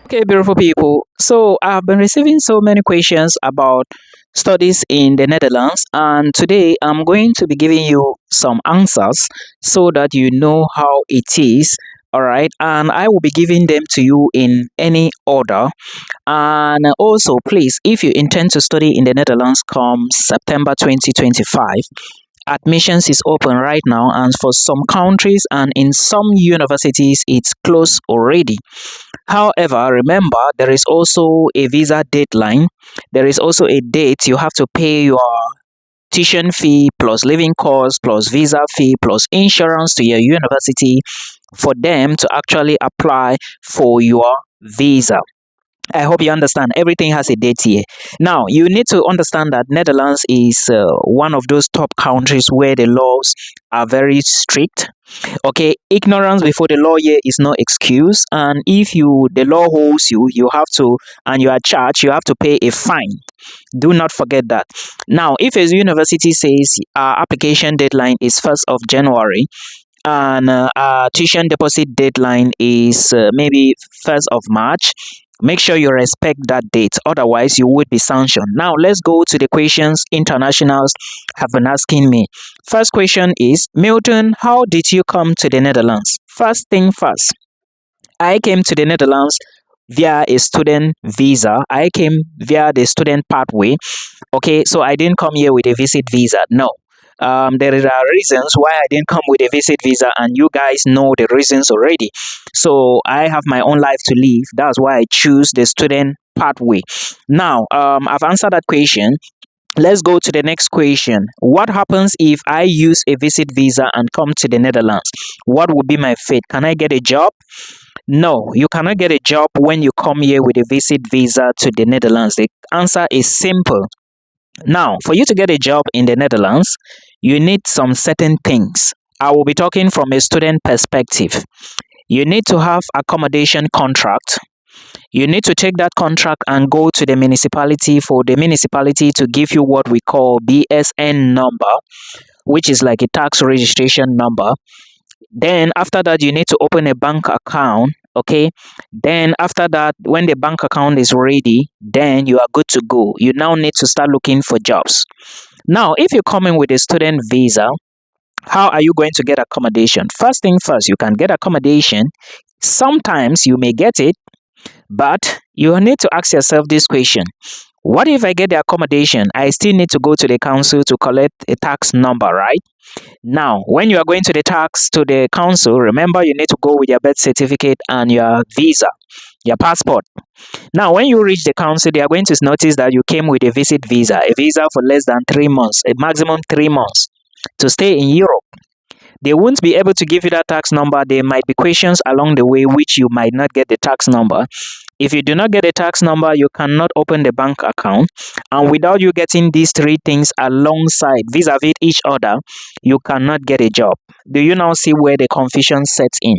Okay, beautiful people. So I've been receiving so many questions about studies in the Netherlands, and today I'm going to be giving you some answers so that you know how it is. All right, and I will be giving them to you in any order. And also, please, if you intend to study in the Netherlands come September 2025, admissions is open right now, and for some countries and in some universities, it's closed already. However, remember there is also a visa deadline. There is also a date you have to pay your tuition fee plus living costs plus visa fee plus insurance to your university for them to actually apply for your visa. I hope you understand. Everything has a date here. Now, you need to understand that Netherlands is one of those top countries where the laws are very strict. Okay, ignorance before the law here is no excuse, and if the law holds you, you have to, and you are charged, you have to pay a fine. Do not forget that. Now, if a university says our application deadline is 1st of January and our tuition deposit deadline is maybe 1st of March, make sure you respect that date, otherwise you would be sanctioned. Now let's go to the questions internationals have been asking me. First question is, Milton, how did you come to the Netherlands? First thing first, I came to the Netherlands via a student visa. I came via the student pathway. Okay, so I didn't come here with a visit visa. No. There are reasons why I didn't come with a visit visa, and you guys know the reasons already. So I have my own life to live. That's why I choose the student pathway. Now, I've answered that question. Let's go to the next question. What happens if I use a visit visa and come to the Netherlands? What would be my fate? Can I get a job? No, you cannot get a job when you come here with a visit visa to the Netherlands. The answer is simple. Now, for you to get a job in the Netherlands, you need some certain things. I will be talking from a student perspective. You need to have accommodation contract. You need to take that contract and go to the municipality for the municipality to give you what we call BSN number, which is like a tax registration number. Then after that, you need to open a bank account. Okay, then after that, when the bank account is ready, then you are good to go. You now need to start looking for jobs. Now, if you come in with a student visa, how are you going to get accommodation? First thing first, you can get accommodation. Sometimes you may get it, but you need to ask yourself this question: what if I get the accommodation? I still need to go to the council to collect a tax number, right? Now, when you are going to the council, remember you need to go with your birth certificate and your visa, your passport. Now, when you reach the council, they are going to notice that you came with a visa for less than 3 months, a maximum 3 months to stay in Europe. They won't be able to give you that tax number. There might be questions along the way which you might not get the tax number. If you do not get a tax number, you cannot open the bank account. And without you getting these three things alongside, vis-a-vis each other, you cannot get a job. Do you now see where the confusion sets in?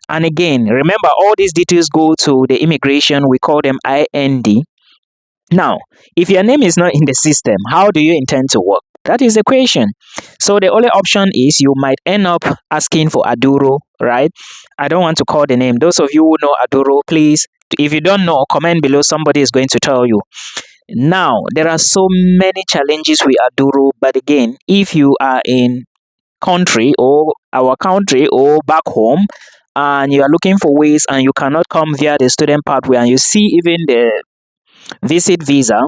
And again, remember, all these details go to the immigration. We call them IND. Now, if your name is not in the system, how do you intend to work? That is the question. So the only option is you might end up asking for Aduro, right? I don't want to call the name. Those of you who know Aduro, please, if you don't know, comment below. Somebody is going to tell you. Now, there are so many challenges with Aduro, but again, if you are in country or our country or back home, and you are looking for ways and you cannot come via the student pathway, and you see even the visit visa,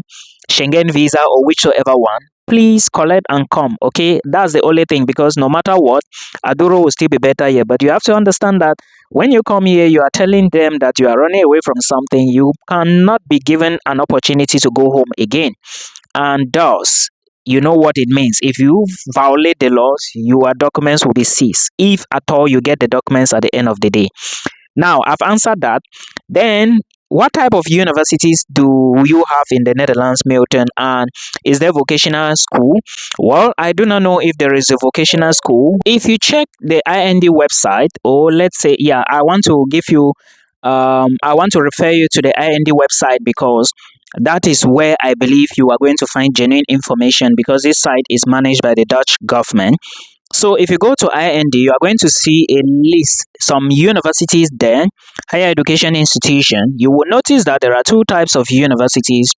Schengen visa, or whichever one, please collect and come. Okay, that's the only thing, because no matter what, Aduro will still be better here. But you have to understand that when you come here, you are telling them that you are running away from something. You cannot be given an opportunity to go home again. And thus, you know what it means. If you violate the laws, your documents will be seized, if at all you get the documents at the end of the day. Now, I've answered that. Then, what type of universities do you have in the Netherlands, Milton? And is there vocational school? Well, I do not know if there is a vocational school. If you check the IND website, or let's say, yeah, I want to refer you to the IND website, because that is where I believe you are going to find genuine information, because this site is managed by the Dutch government. So if you go to IND, you are going to see a list, some universities there, higher education institution. You will notice that there are two types of universities: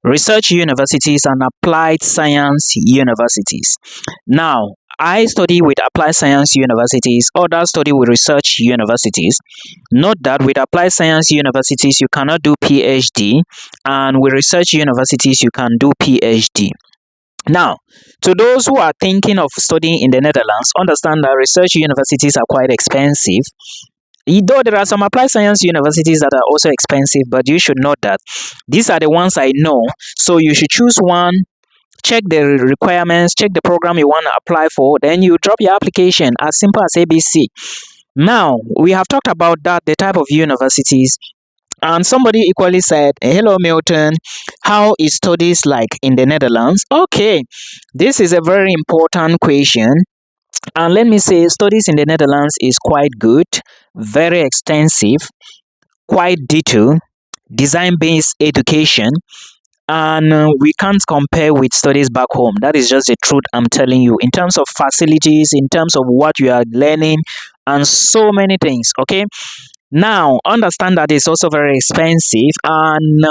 research universities and applied science universities. Now, I study with applied science universities, others study with research universities. Note that with applied science universities, you cannot do PhD, and with research universities, you can do PhD. Now, to those who are thinking of studying in the Netherlands, understand that research universities are quite expensive. Though there are some applied science universities that are also expensive, but you should know that these are the ones I know. So you should choose one, check the requirements, check the program you want to apply for, then you drop your application, as simple as ABC. Now, we have talked about that, the type of universities, and somebody equally said, "Hello, Milton. How is studies like in the Netherlands?" Okay, this is a very important question. And let me say, studies in the Netherlands is quite good, very extensive, quite detailed, design based education, and we can't compare with studies back home. That is just the truth I'm telling you, in terms of facilities, in terms of what you are learning, and so many things. Okay, now understand that it's also very expensive, and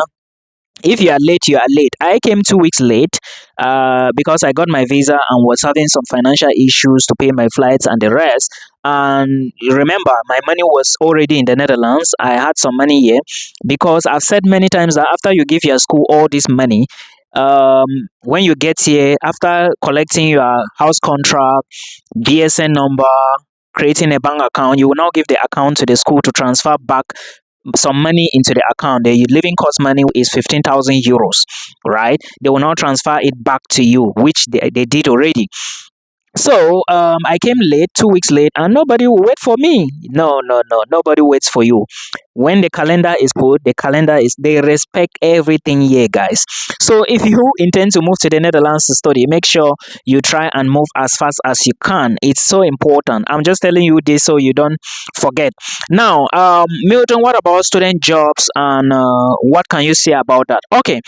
if you are late, you are late. I came 2 weeks late because I got my visa and was having some financial issues to pay my flights and the rest. And remember, my money was already in the Netherlands. I had some money here because I've said many times that after you give your school all this money, um, when you get here, after collecting your house contract, BSN number, creating a bank account, you will now give the account to the school to transfer back some money into the account. The living cost money is 15,000 euros, right? They will now transfer it back to you, which they did already. So I came late, 2 weeks late, and nobody will wait for me. No, no, no, nobody waits for you. When the calendar is put, the calendar is, they respect everything here, guys. So if you intend to move to the Netherlands to study, make sure you try and move as fast as you can. It's so important. I'm just telling you this so you don't forget. Now, Milton, what about student jobs, and what can you say about that? Okay,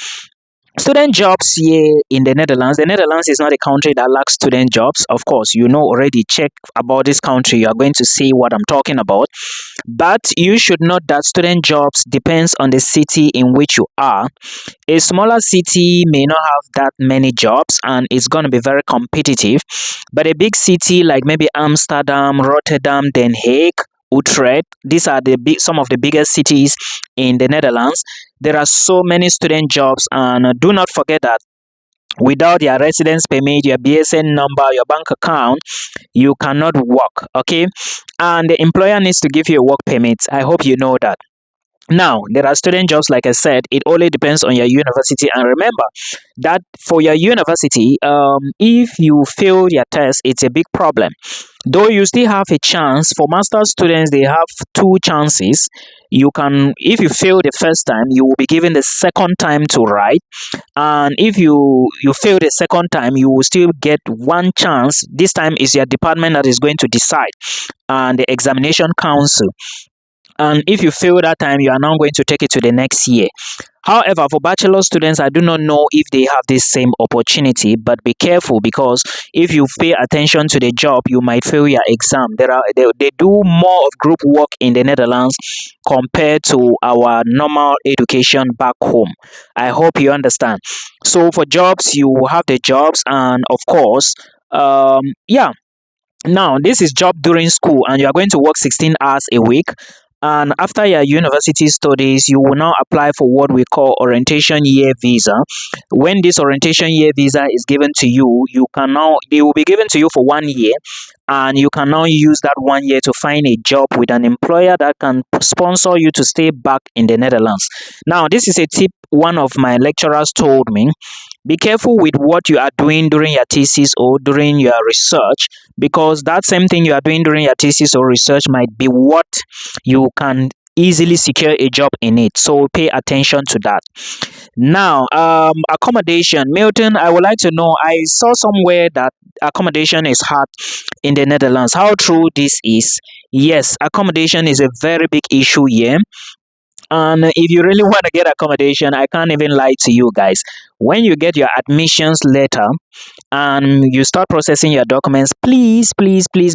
student jobs here in the Netherlands. The Netherlands is not a country that lacks student jobs. Of course, you know already. Check about this country. You are going to see what I'm talking about. But you should note that student jobs depends on the city in which you are. A smaller city may not have that many jobs, and it's going to be very competitive. But a big city like maybe Amsterdam, Rotterdam, Den Haag, Utrecht, these are some of the biggest cities in the Netherlands. There are so many student jobs, and do not forget that without your residence permit, your BSN number, your bank account, you cannot work. Okay, and the employer needs to give you a work permit. I hope you know that. Now, there are student jobs, like I said, it only depends on your university. And remember that for your university, if you fail your test, it's a big problem. Though you still have a chance. For master's students, they have two chances. You can, if you fail the first time, you will be given the second time to write. And if you fail the second time, you will still get one chance. This time is your department that is going to decide, and the examination council. And if you fail that time, you are now going to take it to the next year. However, for bachelor students, I do not know if they have this same opportunity, but be careful, because if you pay attention to the job, you might fail your exam. They do more of group work in the Netherlands compared to our normal education back home. I hope you understand. So for jobs, you have the jobs, and of course, yeah. Now, this is job during school, and you are going to work 16 hours a week. And after your university studies, you will now apply for what we call orientation year visa. When this orientation year visa is given to you, they will be given to you for 1 year, and you can now use that 1 year to find a job with an employer that can sponsor you to stay back in the Netherlands. Now, this is a tip one of my lecturers told me. Be careful with what you are doing during your thesis or during your research, because that same thing you are doing during your thesis or research might be what you can easily secure a job in it. So pay attention to that. Now, accommodation. Milton, I would like to know, I saw somewhere that accommodation is hard in the Netherlands. How true this is? Yes, accommodation is a very big issue here. And if you really want to get accommodation, I can't even lie to you guys. when you get your admissions letter and you start processing your documents, please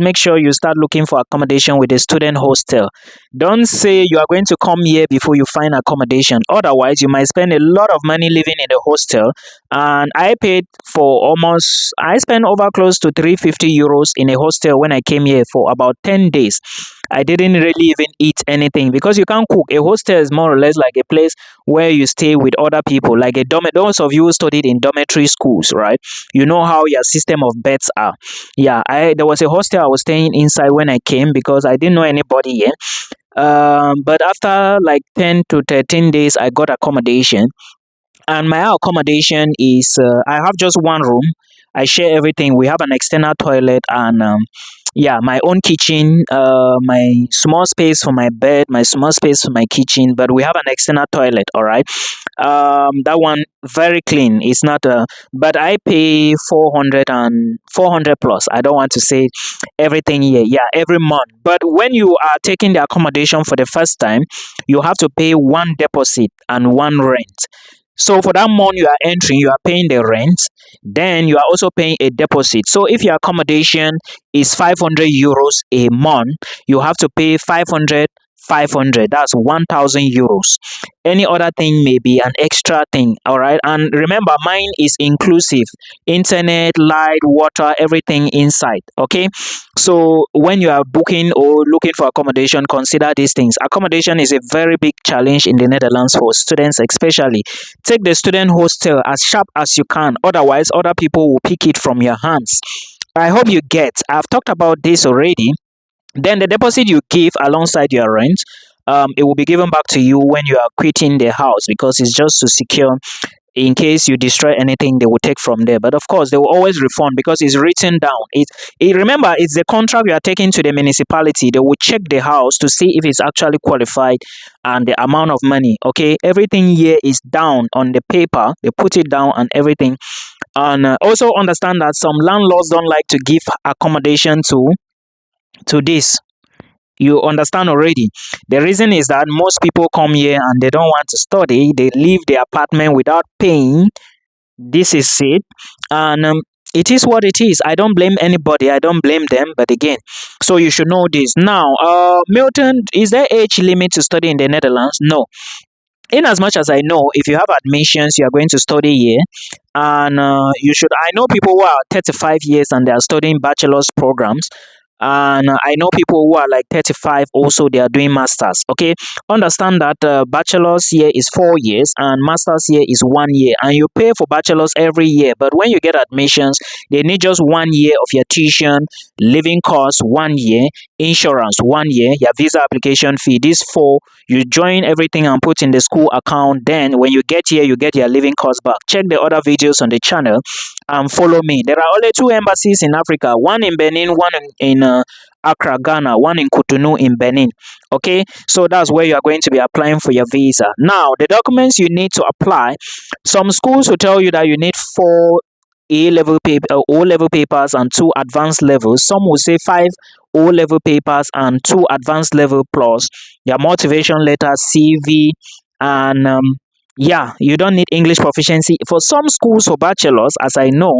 make sure you start looking for accommodation with a student hostel. Don't say you are going to come here before you find accommodation. Otherwise, you might spend a lot of money living in a hostel. And I spent over close to 350 euros in a hostel when I came here for about 10 days. I didn't really even eat anything because you can't cook. A hostel is more or less like a place where you stay with other people, like a those of you who studied in dormitory schools, right? You know how your system of beds are. Yeah, I there was a hostel I was staying inside when I came because I didn't know anybody here. But after like 10 to 13 days, I got accommodation, and my accommodation is I have just one room. I share everything. We have an external toilet and yeah, my own kitchen, my small space for my bed, my small space for my kitchen, but we have an external toilet. All right, that one very clean. It's not but I pay 400 plus. I don't want to say everything here. Yeah, every month. But when you are taking the accommodation for the first time, you have to pay one deposit and one rent. So for that month you are entering, you are paying the rent, then you are also paying a deposit. So if your accommodation is 500 euros a month, you have to pay 500. That's 1000 euros. Any other thing may be an extra thing. All right. And remember, mine is inclusive: internet, light, water, everything inside. Okay. So when you are booking or looking for accommodation, consider these things. Accommodation is a very big challenge in the Netherlands for students, especially. Take the student hostel as sharp as you can. Otherwise, other people will pick it from your hands. I hope you get. I've talked about this already. Then the deposit you give alongside your rent, it will be given back to you when you are quitting the house, because it's just to secure in case you destroy anything they will take from there. But of course they will always refund because it's written down. Remember, it's the contract you are taking to the municipality. They will check the house to see if it's actually qualified and the amount of money. Okay, everything here is down on the paper. They put it down and everything. And also understand that some landlords don't like to give accommodation to this. You understand already. The reason is that most people come here and they don't want to study. They leave the apartment without paying. This is it. And it is what it is. I don't blame anybody. I don't blame them. But again, so you should know this. Now, Milton, is there age limit to study in the Netherlands? No. In as much as I know, if you have admissions, you are going to study here, and you should. I know people who are 35 years and they are studying bachelor's programs, and I know people who are like 35 also, they are doing masters. Okay, understand that bachelor's here is 4 years and masters here is 1 year, and you pay for bachelor's every year. But when you get admissions, they need just 1 year of your tuition, living costs 1 year, insurance 1 year, your visa application fee. These four, you join everything and put in the school account. Then when you get here, you get your living costs back. Check the other videos on the channel and follow me. There are only two embassies in Africa, one in Benin, one in Accra, Ghana, one in Cotonou in Benin. Okay, so that's where you are going to be applying for your visa. Now, the documents you need to apply, some schools will tell you that you need 4 O-level papers and 2 advanced levels. Some will say 5 O-level papers and 2 advanced level plus your motivation letter, CV, and yeah, you don't need English proficiency. For some schools, for bachelors, as I know,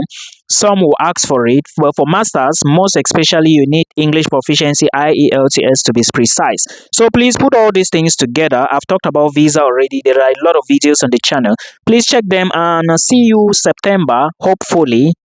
some will ask for it. But for masters, most especially, you need English proficiency, IELTS to be precise. So please put all these things together. I've talked about visa already. There are a lot of videos on the channel. Please check them and see you September, hopefully.